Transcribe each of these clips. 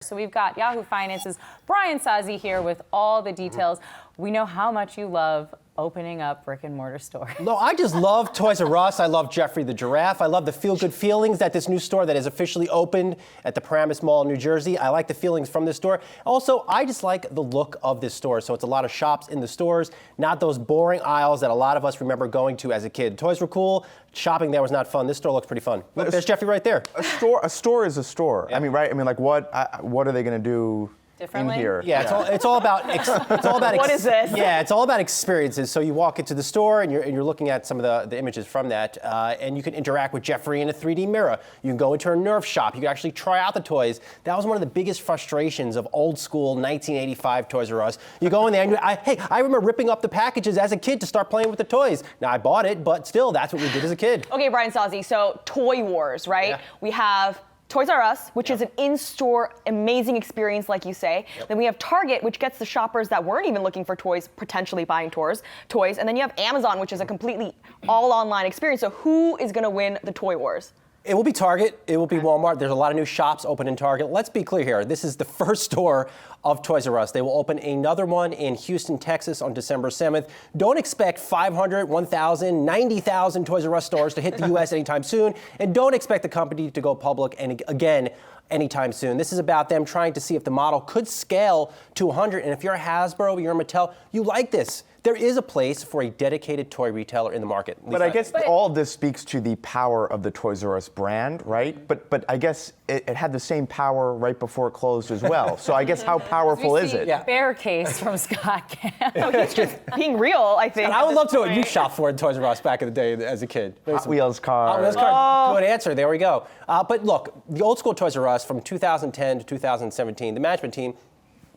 So we've got Yahoo Finance's Brian Sozzi here with all the details. We know how much you love opening up brick and mortar stores. No, I just love Toys R Us. I love Jeffrey the Giraffe. I love the feel-good feelings that this new store that is officially opened at the Paramus Mall in New Jersey. I like the feelings from this store. Also, I just like the look of this store. So it's a lot of shops in the stores, not those boring aisles that a lot of us remember going to as a kid. Toys were cool. Shopping there was not fun. This store looks pretty fun. Look, there's Jeffrey right there. A store is a store. Yeah. I mean, right? I mean, like, what are they going to do in here? Yeah, it's all about what is this? Yeah, it's all about experiences. So you walk into the store and you're looking at some of the images from that, and you can interact with Jeffrey in a 3D mirror. You can go into a Nerf shop. You can actually try out the toys. That was one of the biggest frustrations of old school 1985 Toys R Us. You go in there and I remember ripping up the packages as a kid to start playing with the toys. Now I bought it, but still, that's what we did as a kid. Okay, Brian Sozzi, so Toy Wars, right? Yeah. We have Toys R Us, which is an in-store amazing experience, like you say. Then we have Target, which gets the shoppers that weren't even looking for toys, potentially buying toys. And then you have Amazon, which is a completely all-online experience. So who is going to win the Toy Wars? It will be Target. It will be Walmart. There's a lot of new shops open in Target. Let's be clear here. This is the first store of Toys R Us. They will open another one in Houston, Texas on December 7th. Don't expect 500, 1,000, 90,000 Toys R Us stores to hit the U.S. anytime soon. And don't expect the company to go public anytime soon. This is about them trying to see if the model could scale to 100. And if you're a Hasbro, you're a Mattel, you like this. There is a place for a dedicated toy retailer in the market. But I guess all of this speaks to the power of the Toys R Us brand, right? But I guess it had the same power right before it closed as well. So I guess how powerful is it? Yeah. Bear case from Scott Camp. No, he's just being real, I think. And I would love to know what you shopped for in Toys R Us back in the day as a kid. Hot Wheels cars. Hot Wheels cars. Good answer. There we go. But look, the old school Toys R Us from 2010 to 2017, the management team,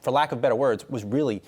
for lack of better words, was really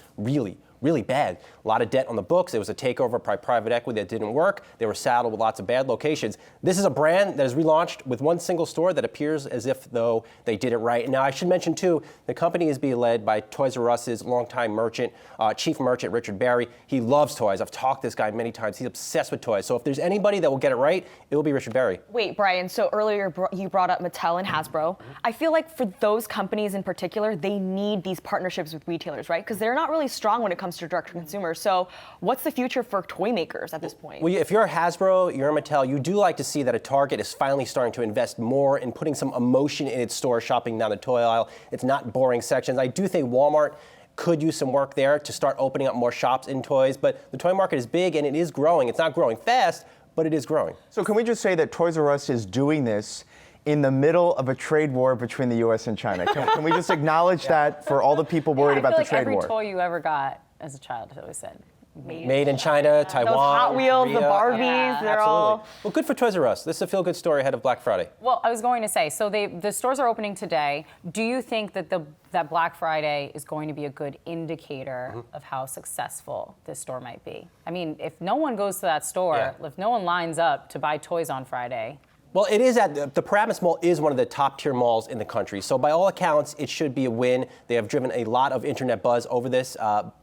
bad. A lot of debt on the books. It was a takeover by private equity that didn't work. They were saddled with lots of bad locations. This is a brand that is relaunched with one single store that appears as if though they did it right. Now I should mention too, the company is being led by Toys R Us's longtime merchant, chief merchant Richard Barry. He loves toys. I've talked to this guy many times. He's obsessed with toys. So if there's anybody that will get it right, it will be Richard Barry. Wait, Brian, so earlier you brought up Mattel and Hasbro. I feel like for those companies in particular, they need these partnerships with retailers, right? Because they're not really strong when it comes to direct to consumer. So what's the future for toy makers at this point? Well, if you're a Hasbro, you're a Mattel, you do like to see that a Target is finally starting to invest more in putting some emotion in its store, shopping down the toy aisle. It's not boring sections. I do think Walmart could use some work there to start opening up more shops in toys, but the toy market is big and it is growing. It's not growing fast, but it is growing. So can we just say that Toys R Us is doing this in the middle of a trade war between the U.S. and China? Can we just acknowledge that for all the people worried about the trade war? I feel like every toy you ever got as a child has always said, Made in China, Taiwan, Those Hot Wheels, Korea. the Barbies, they're all... Well, good for Toys R Us. This is a feel-good story ahead of Black Friday. Well, I was going to say, so the stores are opening today. Do you think that that Black Friday is going to be a good indicator of how successful this store might be? I mean, if no one goes to that store, if no one lines up to buy toys on Friday. Well, it is the Paramus Mall is one of the top tier malls in the country. So by all accounts, it should be a win. They have driven a lot of internet buzz over this,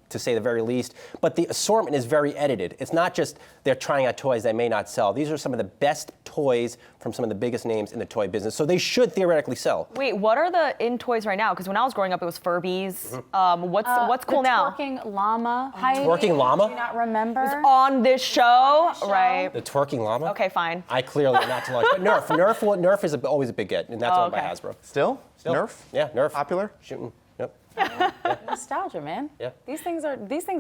to say the very least. But the assortment is very edited. It's not just they're trying out toys that may not sell. These are some of the best toys from some of the biggest names in the toy business. So they should theoretically sell. Wait, what are the in toys right now? Because when I was growing up, it was Furbies. What's cool now? The twerking llama. Twerking llama? Do you not remember? It's on this show, right? The twerking llama? Okay, fine. I clearly am not to launch. But Nerf is always a big get, and that's owned by Hasbro. Still? Nerf? Yeah, Nerf. Popular? Shooting. Yep. Nostalgia, man. Yeah. These things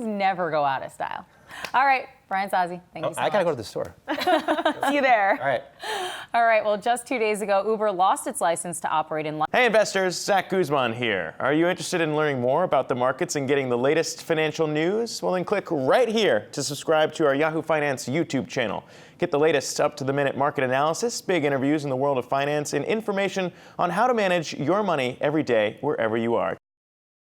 never go out of style. All right, Brian Sozzi, thank you so much. I gotta go to the store. See you there. All right. All right, well, just 2 days ago, Uber lost its license to operate in London. Hey investors, Zach Guzman here. Are you interested in learning more about the markets and getting the latest financial news? Well, then click right here to subscribe to our Yahoo Finance YouTube channel. Get the latest up-to-the-minute market analysis, big interviews in the world of finance, and information on how to manage your money every day wherever you are.